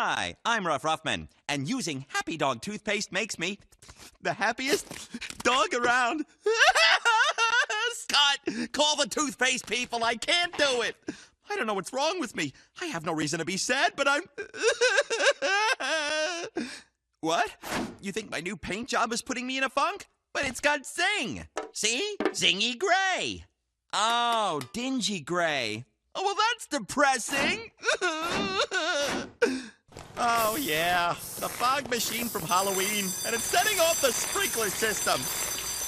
Hi, I'm Ruff Ruffman, and using Happy Dog toothpaste makes me the happiest dog around. Scott, call the toothpaste people. I can't do it. I don't know what's wrong with me. I have no reason to be sad, but I'm... What? You think my new paint job is putting me in a funk? But it's got zing. See? Zingy gray. Oh, dingy gray. Oh, well, that's depressing. Oh, yeah. The fog machine from Halloween. And it's setting off the sprinkler system.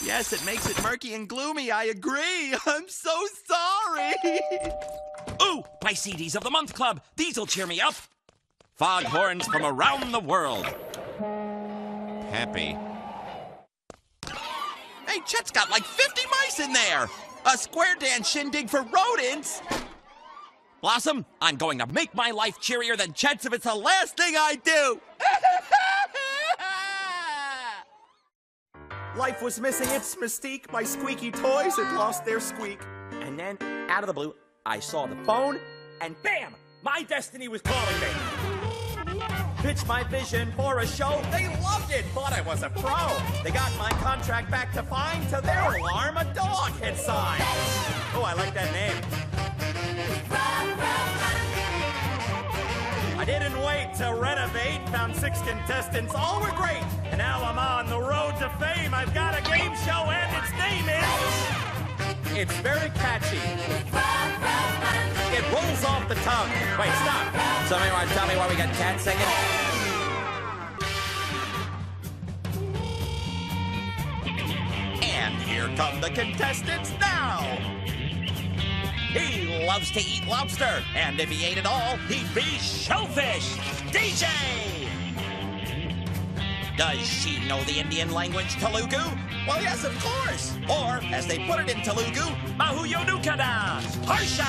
Yes, it makes it murky and gloomy. I agree. I'm so sorry. Ooh, my CDs of the Month Club. These'll cheer me up. Foghorns from around the world. Happy. Hey, Chet's got like 50 mice in there. A square dance shindig for rodents. Blossom, I'm going to make my life cheerier than Chet's if it's the last thing I do. Life was missing its mystique. My squeaky toys had lost their squeak. And then, out of the blue, I saw the phone, and bam! My destiny was calling me. Pitched my vision for a show. They loved it, thought I was a pro. They got my contract back to fine. To their alarm, a dog had signed. Oh, I like that name. I didn't wait to renovate. Found 6 contestants, all were great. And now I'm on the road to fame. I've got a game show and its name is... It's very catchy. It rolls off the tongue. Wait, stop. Somebody want to tell me why we got cats singing? And here come the contestants now. He loves to eat lobster, and if he ate it all, he'd be shellfish. DJ! Does she know the Indian language, Telugu? Well, yes, of course. Or, as they put it in Telugu, Mahuyonukada, Harsha.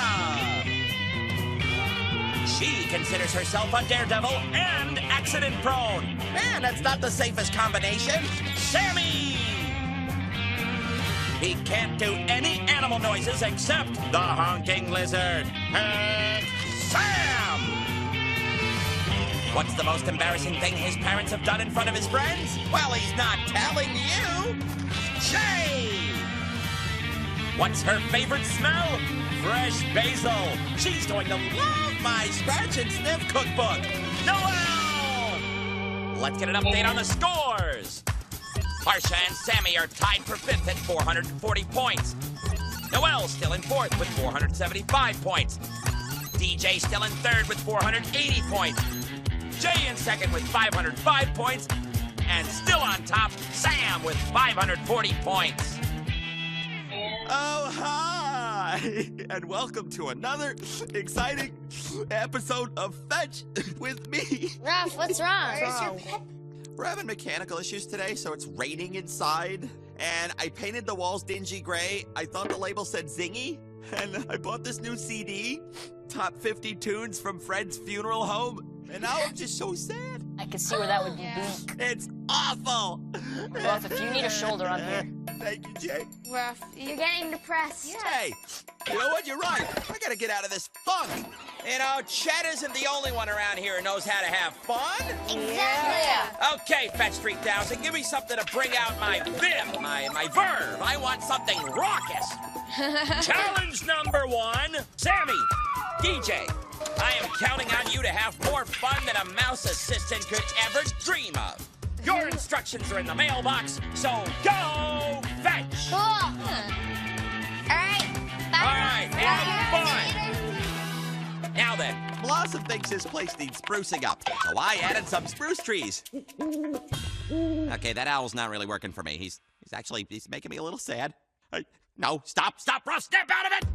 She considers herself a daredevil and accident-prone. Man, that's not the safest combination. Sammy! He can't do any animal noises except the honking lizard. And Sam! What's the most embarrassing thing his parents have done in front of his friends? Well, he's not telling you. Jay! What's her favorite smell? Fresh basil. She's going to love my Scratch and Sniff cookbook. Noel! Let's get an update on the scores. Harsha and Sammy are tied for 5th at 440 points. Noel's still in 4th with 475 points. DJ still in 3rd with 480 points. Jay in 2nd with 505 points. And still on top, Sam with 540 points. Oh, hi! And welcome to another exciting episode of Fetch with me. Ruff, what's wrong? We're having mechanical issues today, so it's raining inside. And I painted the walls dingy gray. I thought the label said zingy. And I bought this new CD, Top 50 Tunes from Fred's Funeral Home. And now I'm just so sad. I can see where that would be bleak. It's awful. Ruff, if you need a shoulder, I'm here. Thank you, Jay. Ruff, you're getting depressed. Hey, you know what? You're right. I gotta get out of this funk. You know, Chet isn't the only one around here who knows how to have fun. Exactly. Okay, Fetch 3000, give me something to bring out my vim, my verve. I want something raucous. Challenge number 1, Sammy, DJ. I am counting on you to have more fun than a mouse assistant could ever dream of. Your instructions are in the mailbox, so go fetch. Cool. All right. Bye. All right, have fun. Now then, Blossom thinks his place needs sprucing up, so I added some spruce trees. Okay, that owl's not really working for me. He's making me a little sad. No, stop, Ruff, snap out of it!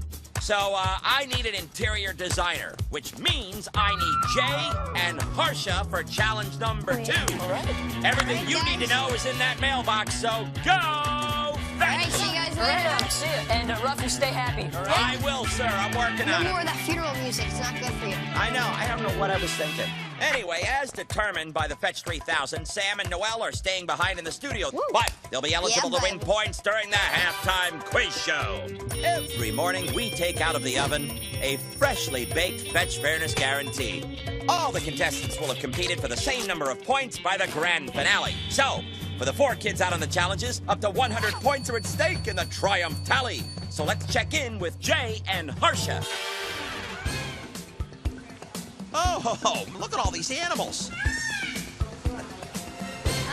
So, I need an interior designer, which means I need Jay and Harsha for challenge number 2. All right. Everything you need to know is in that mailbox, so go fetch! All right, see you guys later. See you. And Ruff, you stay happy, all right? I will, sir. I'm working No on it. more of that funeral music. It's not good for you. I know. I don't know what I was thinking. Anyway, as determined by the Fetch 3000, Sam and Noelle are staying behind in the studio, but they'll be eligible to win points during the halftime quiz show. Every morning, we take out of the oven a freshly baked Fetch Fairness Guarantee. All the contestants will have competed for the same number of points by the grand finale. So, for the 4 kids out on the challenges, up to 100 points are at stake in the Triumph Tally. So let's check in with Jay and Harsha. Oh, look at all these animals.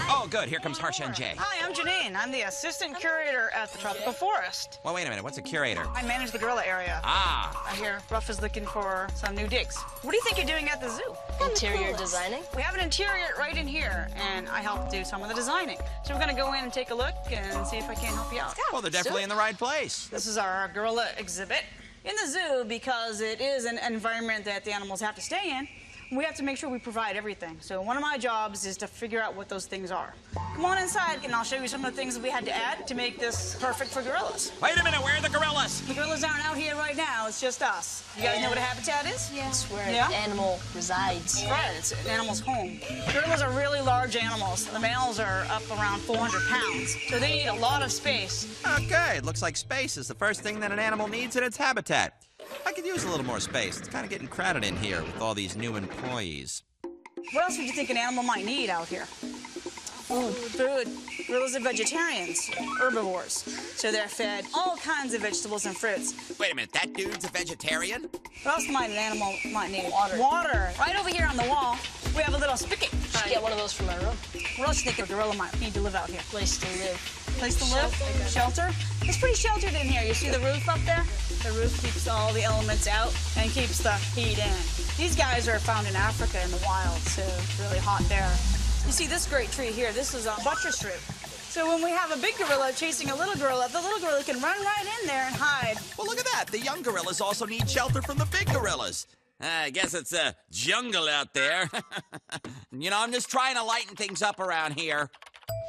Oh, good. Here comes Harsha and Jay. Hi, I'm Janine. I'm the assistant curator at the Tropical Forest. Well, wait a minute. What's a curator? I manage the gorilla area. Ah. I hear Ruff is looking for some new digs. What do you think you're doing at the zoo? Interior designing? We have an interior right in here, and I help do some of the designing. So we're going to go in and take a look and see if I can help you out. Well, they're definitely in the right place. This is our gorilla exhibit. In the zoo, because it is an environment that the animals have to stay in, we have to make sure we provide everything. So one of my jobs is to figure out what those things are. Come on inside, and I'll show you some of the things that we had to add to make this perfect for gorillas. Wait a minute, where are the gorillas? The gorillas aren't out here right now, it's just us. You guys know what a habitat is? Yeah. It's where Yeah? the animal resides. Right, it's an animal's home. Gorillas are really large animals. The males are up around 400 pounds, so they need a lot of space. Okay, it looks like space is the first thing that an animal needs in its habitat. I could use a little more space. It's kind of getting crowded in here with all these new employees. What else would you think an animal might need out here? Food. Gorillas are vegetarians, herbivores. So they're fed all kinds of vegetables and fruits. Wait a minute, that dude's a vegetarian? What else might an animal need? Water. Right over here on the wall, we have a little spigot. Should get one of those for my room. What else do you think a gorilla might need to live out here? Place to live. Place to live? Shelter? It's pretty sheltered in here. You see the roof up there? The roof keeps all the elements out and keeps the heat in. These guys are found in Africa in the wild, so it's really hot there. You see this great tree here? This is a buttress root. So when we have a big gorilla chasing a little gorilla, the little gorilla can run right in there and hide. Well, look at that. The young gorillas also need shelter from the big gorillas. I guess it's a jungle out there. You know, I'm just trying to lighten things up around here.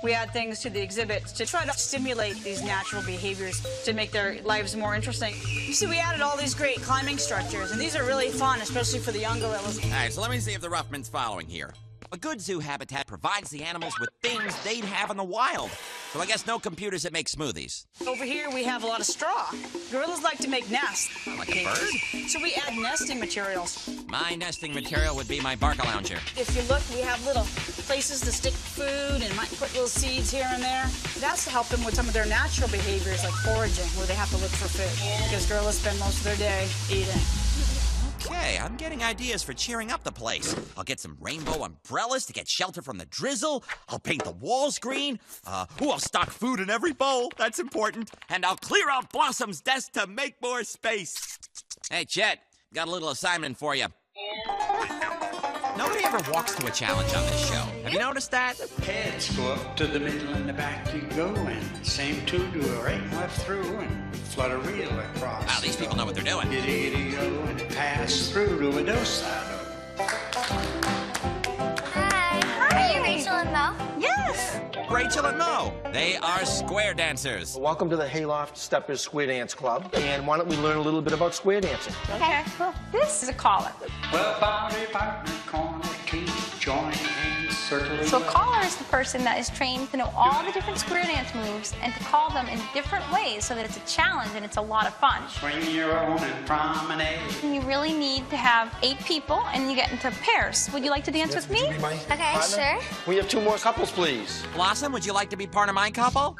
We add things to the exhibits to try to stimulate these natural behaviors to make their lives more interesting. You see, we added all these great climbing structures, and these are really fun, especially for the young gorillas. All right, so let me see if the Ruffman's following here. A good zoo habitat provides the animals with things they'd have in the wild. So I guess no computers that make smoothies. Over here, we have a lot of straw. Gorillas like to make nests. Like a bird? So we add nesting materials. My nesting material would be my Barca Lounger. If you look, we have little places to stick food and might put little seeds here and there. That's to help them with some of their natural behaviors like foraging, where they have to look for food. Because gorillas spend most of their day eating. Okay, I'm getting ideas for cheering up the place. I'll get some rainbow umbrellas to get shelter from the drizzle. I'll paint the walls green. I'll stock food in every bowl. That's important. And I'll clear out Blossom's desk to make more space. Hey, Chet, got a little assignment for you. Nobody ever walks to a challenge on this show. Have you noticed that? Heads go up to the middle and the back you go, and same two do a right and left through and flutter a reel across. Wow, these people know what they're doing. Giddy giddy go and pass through to a do-side. Hi. Are you Rachel and Mo? Yes! Rachel and Mo. They are square dancers. Welcome to the Hayloft Steppers Square Dance Club. And why don't we learn a little bit about square dancing? Okay. Well, this is a caller. Well, body partner, corner, key, join hands, circle. So a caller is the person that is trained to know all the different square dance moves and to call them in different ways so that it's a challenge and it's a lot of fun. Swing your own and promenade. And you really need to have 8 people and you get into pairs. Would you like to dance with me? Okay, sure. We have 2 more couples, please. Blossom, would you like to be part of my couple?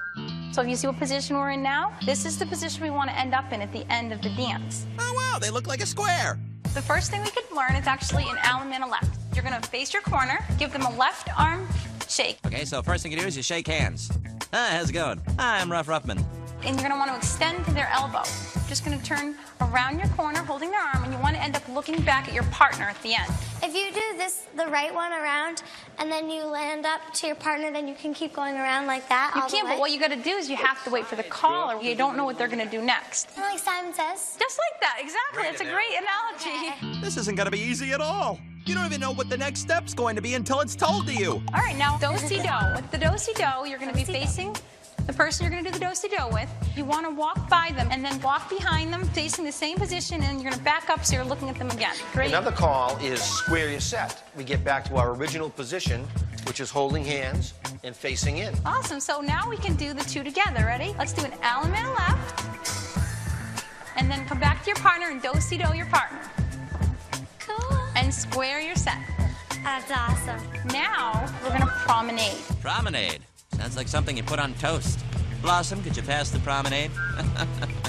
So if you see what position we're in now, this is the position we want to end up in at the end of the dance. Oh, wow, they look like a square. The first thing we could learn is actually an Allen and a left. You're going to face your corner, give them a left arm shake. Okay, so first thing you do is you shake hands. Hi, how's it going? Hi, I'm Ruff Ruffman. And you're going to want to extend to their elbow. Just going to turn around your corner, holding their arm, and you want to end up looking back at your partner at the end. If you do this, the right one around, and then you land up to your partner, then you can keep going around like that You all the can't, way. but what you got to do is you have to wait for the call, or you don't know what they're going to do next. Kinda like Simon Says. Just like that, exactly. It's a great analogy. This isn't gonna be easy at all. You don't even know what the next step's going to be until it's told to you. All right, now do-si-do. With the do-si-do, you're going to be facing the person you're going to do the do-si-do with. You want to walk by them and then walk behind them, facing the same position, and you're going to back up so you're looking at them again. Great. Another call is square your set. We get back to our original position, which is holding hands and facing in. Awesome. So now we can do the two together. Ready? Let's do an element left. And then come back to your partner and do-si-do your partner. Cool. And square your set. That's awesome. Now we're going to promenade. Promenade. Sounds like something you put on toast. Blossom, could you pass the promenade?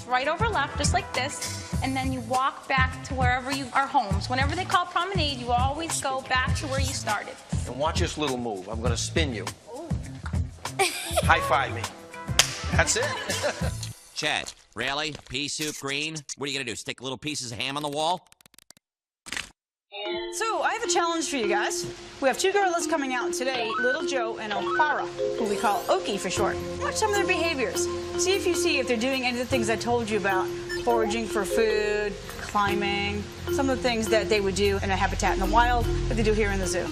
Right over left, just like this. And then you walk back to wherever you are homes. Whenever they call promenade, you always go back to where you started. And watch this little move. I'm going to spin you. High five me. That's it. Chad, really? Pea soup green? What are you going to do, stick little pieces of ham on the wall? So, I have a challenge for you guys. We have two gorillas coming out today, Little Joe and Okpara, who we call Oki for short. Watch some of their behaviors. See if they're doing any of the things I told you about. Foraging for food, climbing, some of the things that they would do in a habitat in the wild that they do here in the zoo.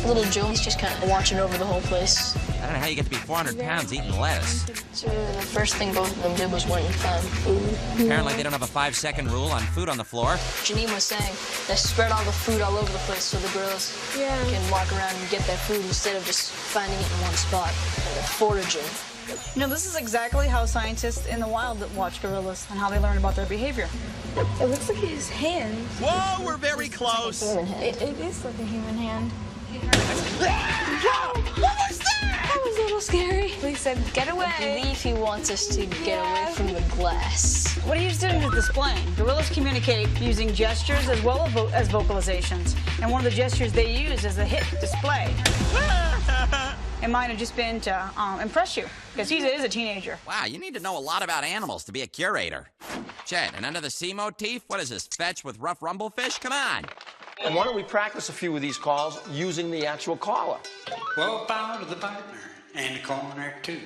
Little Joe, he's just kind of watching over the whole place. I don't know how you get to be 400 pounds eating lettuce. So the first thing both of them did was went and found food. Apparently they don't have a 5-second rule on food on the floor. Janine was saying they spread all the food all over the place so the gorillas can walk around and get their food instead of just finding it in one spot. Foraging. You know, this is exactly how scientists in the wild watch gorillas and how they learn about their behavior. It looks like his hand. Whoa, we're very close. It is like a human hand. What was that? That was a little scary. He said, get away. I believe he wants us to get away from the glass. What he's doing is displaying. Gorillas communicate using gestures as well as vocalizations. And one of the gestures they use is the hip display. And mine have just been to impress you, because he is a teenager. Wow, you need to know a lot about animals to be a curator. Chet, and under the sea motif, what is this, fetch with Ruff Rumblefish? Come on. And why don't we practice a few of these calls using the actual caller? Well, bow to the partner and the corner too.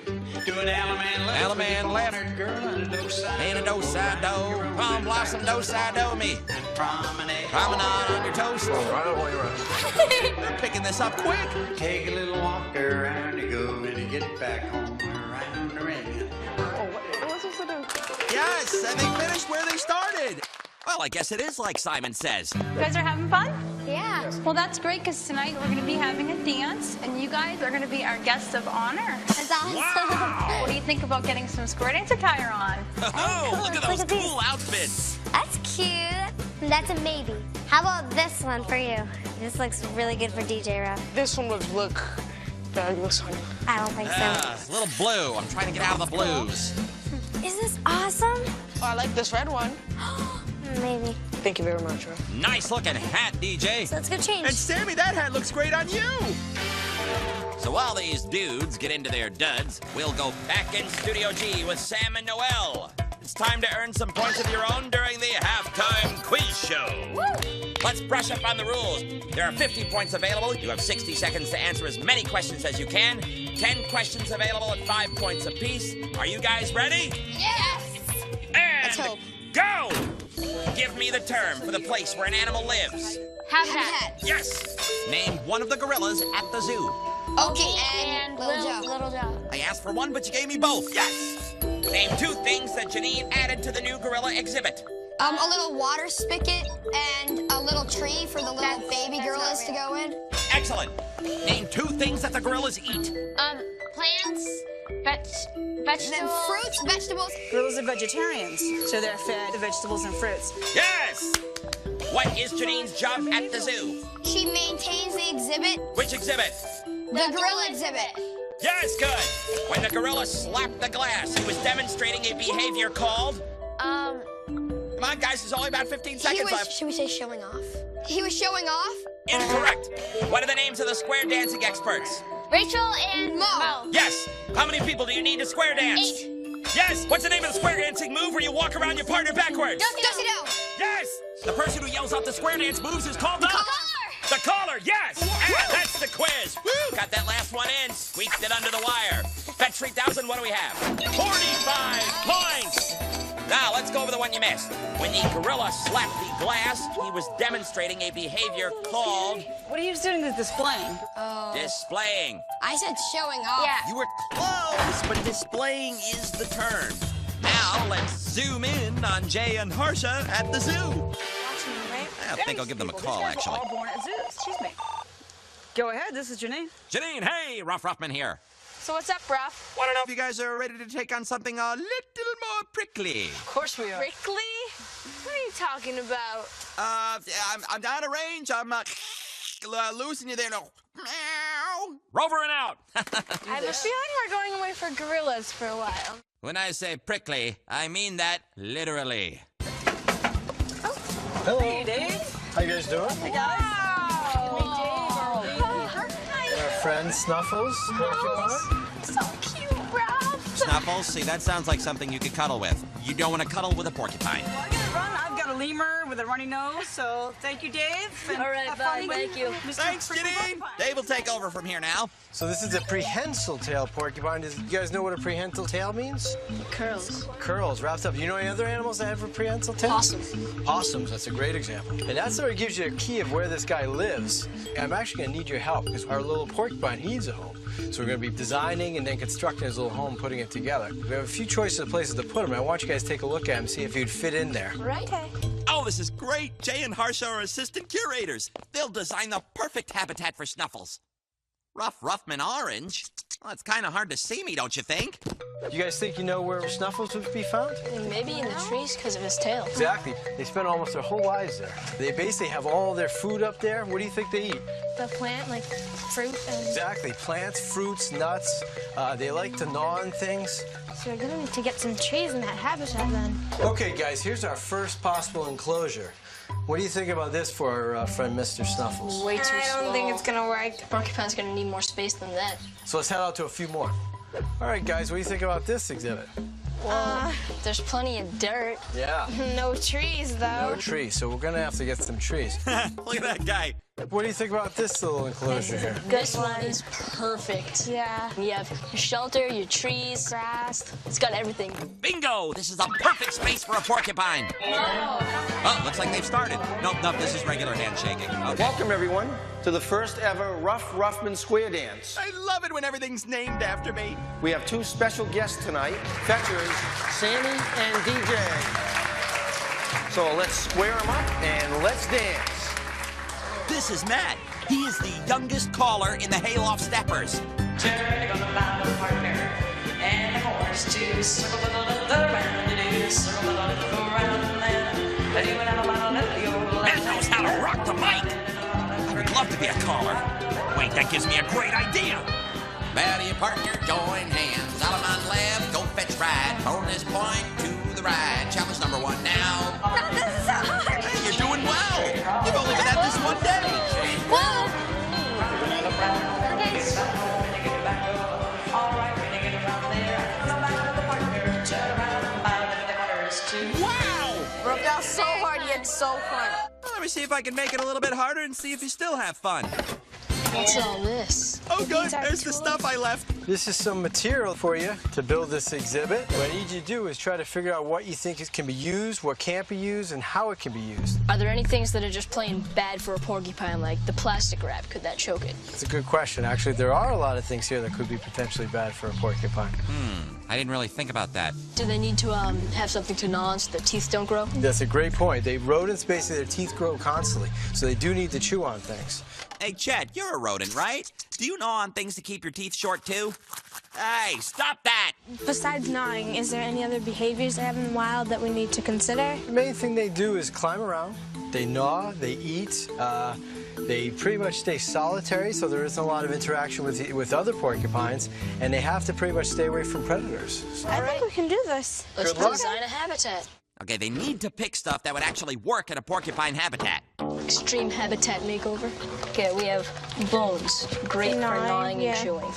Do an element left. Element left. Cornered girl and a do-side. And a do-side-do. Palm blossom do-side-do me. Promenade. Promenade on your toast. Right away, right. They're picking this up quick. Take a little walk around to go and get back home around the ring. What's this little... Yes, and they finished where they started. Well, I guess it is like Simon says. You guys are having fun? Yeah. Well, that's great, because tonight we're going to be having a dance, and you guys are going to be our guests of honor. That's awesome. Wow. What do you think about getting some square dance attire on? Oh, look at those cool outfits. That's cute. That's a maybe. How about this one for you? This looks really good for DJ Ruff. This one would look bad. Looks funny. I don't think so. A little blue. I'm trying to get out of the blues. Is this awesome? Oh, I like this red one. Maybe. Thank you very much, Ruff. Nice looking hat, DJ. So let's go change. And Sammy, that hat looks great on you. So while these dudes get into their duds, we'll go back in Studio G with Sam and Noel. It's time to earn some points of your own during the halftime quiz show. Woo! Let's brush up on the rules. There are 50 points available. You have 60 seconds to answer as many questions as you can. 10 questions available at 5 points apiece. Are you guys ready? Yes! And Let's hope. go! Give me the term for the place where an animal lives. Habitat. Yes! Name one of the gorillas at the zoo. Okay, and Little Joe. I asked for one, but you gave me both. Yes! Name 2 things that Janine added to the new gorilla exhibit. A little water spigot and a little tree for the little baby gorillas to go in. Excellent. Name 2 things that the gorillas eat. Plants, Then vegetables. fruits, vegetables. Gorillas are vegetarians, so they're fed the vegetables and fruits. Yes! What is Janine's job at the zoo? She maintains the exhibit, Which exhibit? the gorilla exhibit. Yes, good. When the gorilla slapped the glass, he was demonstrating a behavior called... Come on, guys, there's only about 15 seconds left. Should we say showing off? He was showing off? Incorrect. What are the names of the square dancing experts? Rachel and Mo. Yes. How many people do you need to square dance? 8. Yes. What's the name of the square dancing move where you walk around your partner backwards? Do-si-do. Yes. The person who yells out the square dance moves is called the Caller. The caller, yes. And that's the quiz. Woo. Got that last one in. Squeaked it under the wire. Fetch 3,000, what do we have? 45 points. Now, let's go over the one you missed. When the gorilla slapped the glass, he was demonstrating a behavior called... What are you doing is displaying? displaying. I said showing off. Yeah. You were close, but displaying is the term. Now let's zoom in on Jay and Harsha at the zoo. I think I'll give them a call, These guys were actually. all born at zoos. Excuse me. Go ahead, this is Janine. Janine, hey, Ruff Ruffman here. So what's up, Ruff? Want to know if you guys are ready to take on something a little more prickly? Of course we are. Prickly? What are you talking about? I'm out of range. I'm losing you there. No. Meow. Rover and out. I have a feeling we're going away for gorillas for a while. When I say prickly, I mean that literally. Hello. Hey, Dave. How you guys doing? Hey, guys. Our friend Snuffles. So cute, Ruff. Snuffles, see, that sounds like something you could cuddle with. You don't want to cuddle with a porcupine. Well, I gotta run. I've got a lemur with a runny nose, so thank you, Dave. And All right, have bye. fun with Thank you. Mr. Thanks, Prickly Janine. Porcupine. Dave will take over from here now. So this is a prehensile tail porcupine. You guys know what a prehensile tail means? Curls. Curls wrapped up. You know any other animals that have a prehensile tail? Possum. Possums, that's a great example. And that sort of gives you a key of where this guy lives. I'm actually gonna need your help because our little porcupine needs a home. So we're gonna be designing and then constructing his little home, putting it together. We have a few choices of places to put him. I want you guys to take a look at him, see if he'd fit in there. Right. Okay. Oh, this is great. Jay and Harsha are assistant curators. They'll design the perfect habitat for Snuffles. Ruff Ruffman orange? Well, it's kind of hard to see me, don't you think? You guys think you know where Snuffles would be found? Maybe in the trees because of his tail. Exactly. They spend almost their whole lives there. They basically have all their food up there. What do you think they eat? The plant, like fruit and... Exactly. Plants, fruits, nuts. They like to gnaw on things. So we're gonna need to get some trees in that habitat then. Okay, guys, here's our first possible enclosure. What do you think about this for our friend Mr. Snuffles? Way too small. I don't think it's gonna work. Porcupine's gonna need more space than that. So let's head out to a few more. All right, guys, what do you think about this exhibit? There's plenty of dirt. Yeah, No trees, though. no trees, so we're gonna have to get some trees. Look at that guy. What do you think about this little enclosure here? This one is perfect. Yeah. You have your shelter, your trees, Grass. It's got everything. Bingo! This is a perfect space for a porcupine. Oh, looks like they've started. Nope, this is regular handshaking. Okay. Welcome, everyone, to the first ever Ruff Ruffman Square Dance. I love it when everything's named after me. We have two special guests tonight, fetchers, Sammy and DJ. So let's square them up and let's dance. This is Matt. He is the youngest caller in the Hayloft Steppers. Turn on about a partner and a horse to circle the round and do circle the round and Matt knows how to rock the mic. I would love to be a caller. Wait, that gives me a great idea. Maddie and partner, join hands. Alamon left, go fetch right. Bonus point to the right. Challenge number 1 now. This is so hard. Hey, you're doing well. You've only been at this one day. Wow! Broke out so hard yet so fun. Well, let me see if I can make it a little bit harder and see if you still have fun. What's all this? Oh, good. These are There's the tools. stuff I left. This is some material for you to build this exhibit. What I need you to do is try to figure out what you think can be used, what can't be used, and how it can be used. Are there any things that are just plain bad for a porcupine, like the plastic wrap? Could that choke it? It's a good question. Actually, there are a lot of things here that could be potentially bad for a porcupine. I didn't really think about that. Do they need to have something to gnaw on so their teeth don't grow? That's a great point. Rodents, basically, their teeth grow constantly, so they do need to chew on things. Hey, Chet, you're a rodent, right? Do you gnaw on things to keep your teeth short, too? Hey, stop that! Besides gnawing, is there any other behaviors they have in the wild that we need to consider? The main thing they do is climb around. They gnaw, they eat, they pretty much stay solitary, so there isn't a lot of interaction with other porcupines, and they have to pretty much stay away from predators. I think we can do this. Let's Good luck. design a habitat. Okay, they need to pick stuff that would actually work at a porcupine habitat. Extreme habitat makeover. Okay, we have bones. Great for gnawing yeah. and chewing.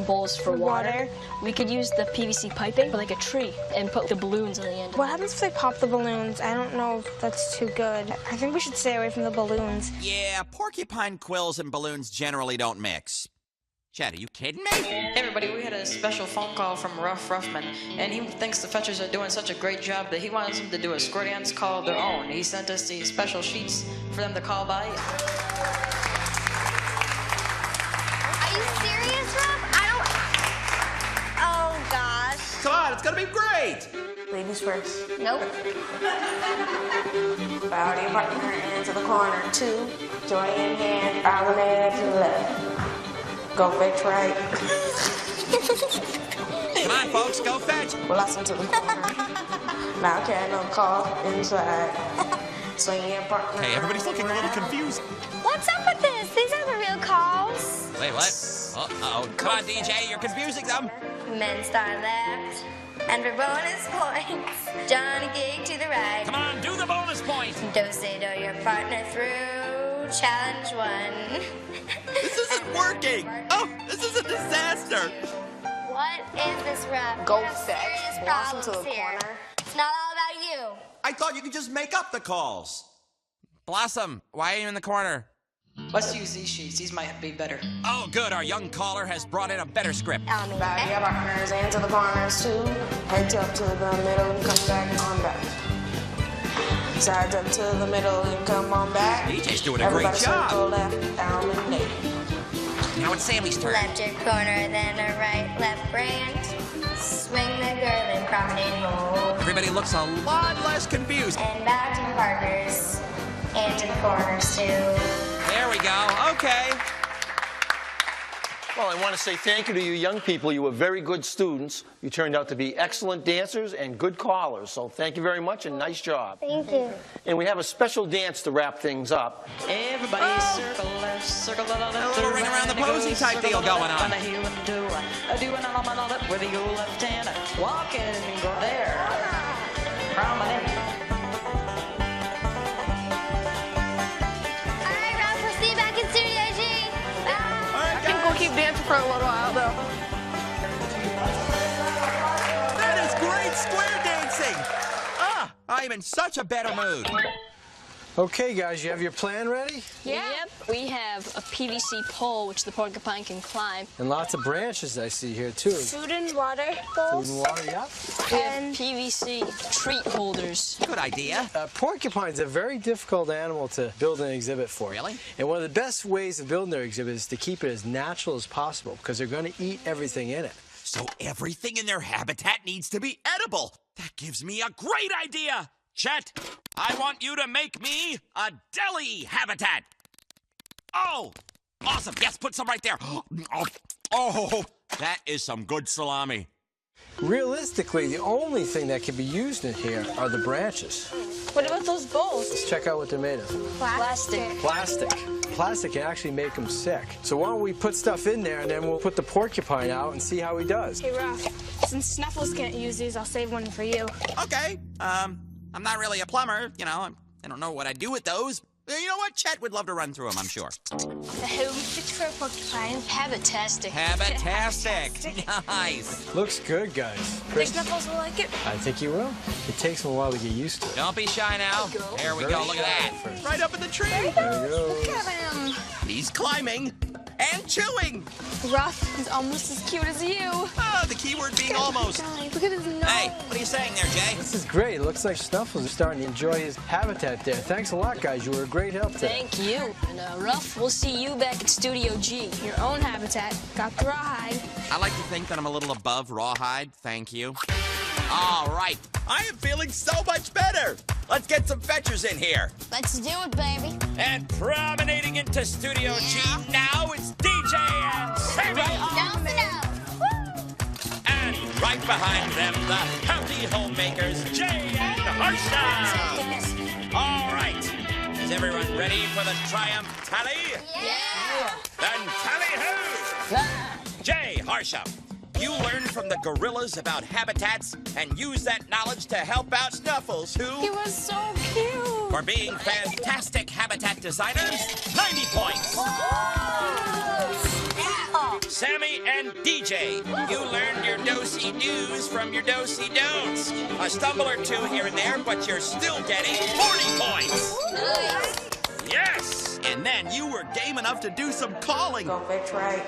Bowls for water. We could use the PVC piping for like a tree and put the balloons on the end. What happens if they pop the balloons? I don't know if that's too good. I think we should stay away from the balloons. Yeah, porcupine quills and balloons generally don't mix. Chet, are you kidding me? Hey everybody, we had a special phone call from Ruff Ruffman, and he thinks the fetchers are doing such a great job that he wants them to do a square dance call of their own. He sent us these special sheets for them to call by. Are you serious, Ruff? Oh, gosh. Come on, it's gonna be great. Ladies first. Nope. Bow to your partner into the corner. 2. Join in hand, alternate to the left. Go fetch right. Come on, folks, go fetch. Blast into the corner. Now carry no call inside. Swing your partner. Hey, everybody's looking a little confused. What's up with this? These aren't the real calls. Wait, what? Uh-oh. Come on, DJ, you're confusing them. Men star left. And for bonus points, Johnny Gig to the right. Come on, do the bonus point. Do your partner through. Challenge 1. This isn't working. Oh, this is a disaster. What is this, Ruff? Go We have fetch. serious Blast into problems the here. corner. It's not all about you. I thought you could just make up the calls. Blossom, why are you in the corner? Let's use these sheets. These might be better. Oh, good. Our young caller has brought in a better script. Tell me. Bow to your partners into the corners. 2. Heads up to the middle and come back on back. Sides up to the middle and come on back. DJ's doing a Everybody great job. circle left, down and left. Now it's Sammy's turn. Left your corner, then a right, left brand. Swing the girl and promenade roll. Everybody looks a lot less confused. And back to your partners. And to the corners, too. There we go. Okay. Well, I want to say thank you to you young people. You were very good students. You turned out to be excellent dancers and good callers. So thank you very much and nice job. Thank you. And we have a special dance to wrap things up. Everybody circle left, circle the left. A little ring around the posy type deal going on. Do an element on it with your left hand. Walk in and go there. Promenade. All right, Ruff, we'll see you back in Studio G. Bye. I think we'll keep dancing for a little while, though. That is great square dancing. Ah, I'm in such a better mood. Okay, guys, you have your plan ready? Yep. We have a PVC pole, which the porcupine can climb. And lots of branches I see here, too. Food and water Food bowls. and water, yep. We have PVC treat holders. Good idea. Porcupine's a very difficult animal to build an exhibit for. Really? And one of the best ways of building their exhibit is to keep it as natural as possible, because they're going to eat everything in it. So everything in their habitat needs to be edible. That gives me a great idea. Chet, I want you to make me a deli habitat. Oh, awesome. Yes, put some right there. Oh, that is some good salami. Realistically, the only thing that can be used in here are the branches. What about those bowls? Let's check out what they're made of. Plastic. Plastic. Plastic can actually make them sick. So why don't we put stuff in there and then we'll put the porcupine out and see how he does. Hey, Ruff, since Snuffles can't use these, I'll save one for you. Okay. I'm not really a plumber, you know. I don't know what I'd do with those. You know what? Chet would love to run through them, I'm sure. The home fit for a porcupine. Habitastic. Habitastic. Nice. Looks good, guys. Think Snuffles will like it? I think he will. It takes him a while to get used to it. Don't be shy now. There we go. Look at that. Right up in the tree. There he goes. Look at him. He's climbing and chewing. Ruff is almost as cute as you. Ah, the key word being almost. Look at his nose. Hey, what are you saying there, Jay? This is great. It looks like Snuffles is starting to enjoy his habitat there. Thanks a lot, guys. You were a great help today. Thank you. And Ruff, we'll see you back at Studio G. Your own habitat. Got the rawhide. I like to think that I'm a little above rawhide. Thank you. All right. I am feeling so much better. Let's get some fetchers in here. Let's do it, baby. And promenading into Studio G now, it's DJ and Sammy. Down the nose. And right behind them, the County Homemakers, Jay and Harsha. All right. Is everyone ready for the triumph tally? Yeah. Then tally-ho! Jay, Harsha, you learned from the gorillas about habitats and used that knowledge to help out Snuffles, who... He was so cute. For being fantastic habitat designers, 90 points. Sammy and DJ, you learned your do-si-dos from your do-si-don'ts. A stumble or two here and there, but you're still getting 40 points. Nice. Yes! And then you were game enough to do some calling. Go fetch right.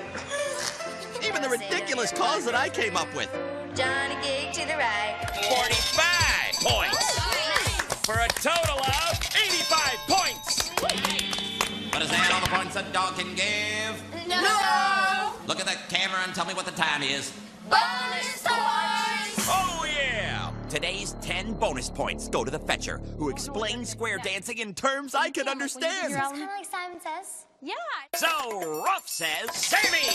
Even the ridiculous calls that I came up with. Johnny Gig to the right. 45 points. For a total of 85 points. But is that all the points a dog can give? No. Look at the camera and tell me what the time is. Bonus points. Oh, yeah. Today's 10 bonus points go to the fetcher, who explains square dancing in terms I can understand. It's kind of like Simon Says. Yeah. So, Ruff says, Sammy!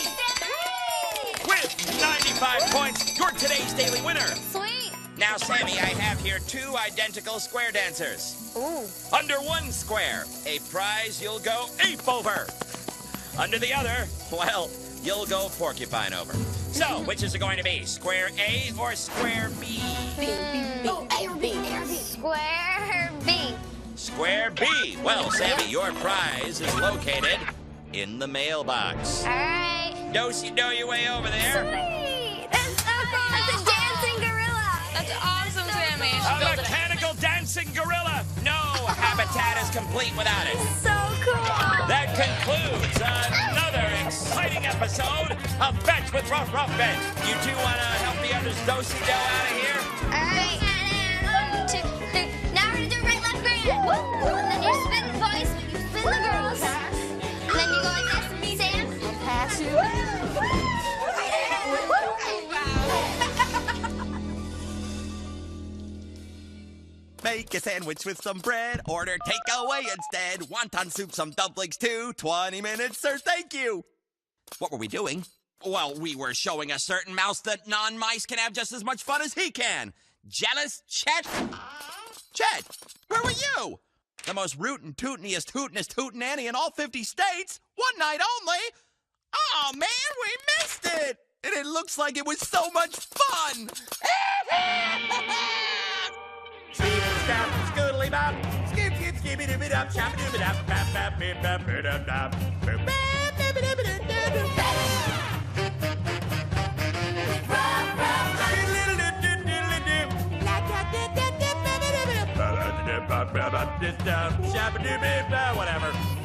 With 95 points, you're today's daily winner. Sweet. Now, Sammy, I have here 2 identical square dancers. Ooh. Under one square, a prize you'll go ape over. Under the other, well, you'll go porcupine over. So, which is it going to be, square A or square B? Oh, A or B. Square B. Square B. Well, Sammy, your prize is located in the mailbox. All right. Do-si-do your way over there. Sweet. That's so cool. That's a dancing gorilla. That's awesome, Sammy. A mechanical dancing gorilla. No habitat is complete without it. So cool. That concludes another exciting episode of Fetch with Ruff Ruffman. You two want to help the others do-si-do out of here? All right. 1, 2, 3. Now we're going to do right, left, grand. And then you spin the boys, you spin the girls. And then you go like this. Sam, I'll pass you. Make a sandwich with some bread. Order takeaway instead. Wonton soup, some dumplings too. 20 minutes, sir. Thank you. What were we doing? Well, we were showing a certain mouse that non-mice can have just as much fun as he can. Jealous, Chet? Chet, where were you? The most rootin' tootin'est hootin'est hootenanny in all 50 states. One night only. Oh, man, we missed it. And it looks like it was so much fun. Stop, scoodly bop, skip, skip, skibby dooby dop, chop dooby dop, bap, bap, bip, bap, bip, dop, dop, boop, bap, bip, dip, dip, dip, dip, dip. Whatever.